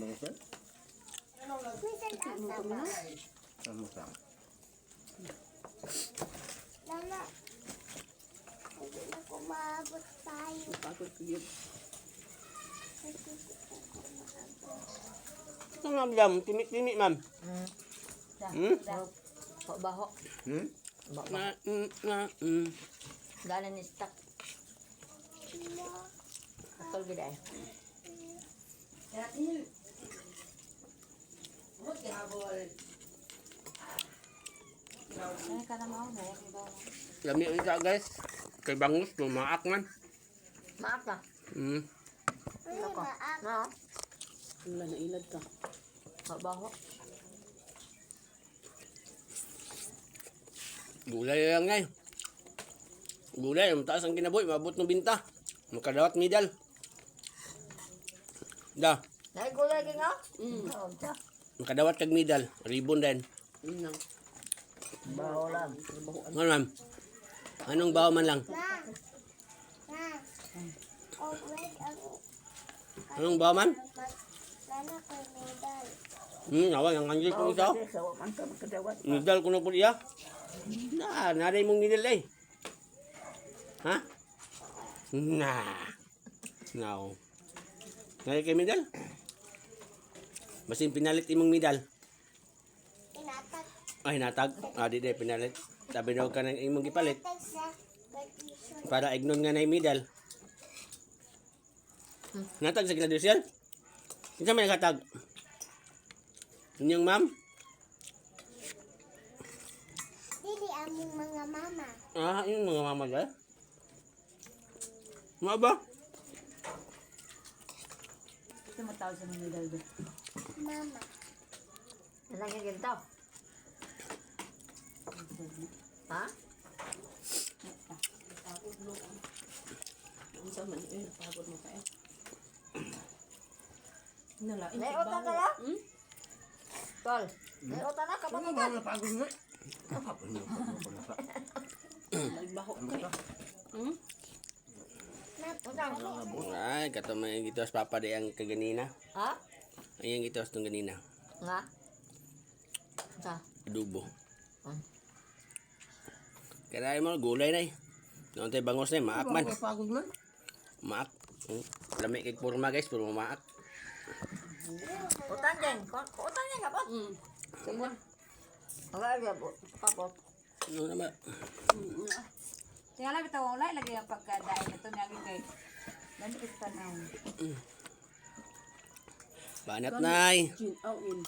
mga sir. Ano sa? Lala. Hindi na ko maabot tayo. Pagod ko yun. Ito nga madam, timik-timik ma'am. Baho. Galan ni stock. Atol gid ay. Ay kada mao na yak ibaw. Lami isa guys. Kay bangus, tumaak man. Maak ka. Ano ba? No. Wala na ilad ka. Baho. Gulay lang ngay. Gulay, mataas ang kinaboy, mabot ng binta. Makadawat medal. Da, Nay gulay gi nga? makadawat kag medal. Ribbon din. Yun lang. Baho lang. Ano ma'am? Anong bawa man lang? Ma. Ma. Oh, wait. Anong bawa man? Lala ko medal. Nawa, ang kanji ko ito. Sawa man ka makadawat. Medal ko na po iya. Naday mong medal eh. Ha? No. Naday kay medal? Basin pinalit imong medal. Inatag. Ay, natag. Di pinalit. Sabi daw ka ng imong gipalit. Inatag sa graduation. Para ignon nga na medal. Natag sa graduation? Isa may nakatag. Inyong ma'am? Dili among mga mama. Yung mga mama dyan. Mga ba? Ito mo tawag sa mga medal. Mama. Nalagyan ganito. Ha? Ang sama ni pagod mo ka eh. Nalain May ka utan ba? ka la? Tol. May utan na kapag utan. Napagod mo. Nagbaho ka eh. Utang. Ay, kato may gitos papa di ang kaganina. Ha? Ay, ang gitos tong ganina. Nga? Sa? Adobo. Kaya mo, gulay na eh. Noon tayo bangos na eh, maak man. Pagod man. Maak. Lami kay purma guys, purma maak. Utan din. Utan din ka po? Simon. Wala lagi po. Kapot. Ano naman? Tingnan lang ito. Wala lagi ang pagkadain. Ito naging kay. Dami kita na. Banat na eh. Gin out in.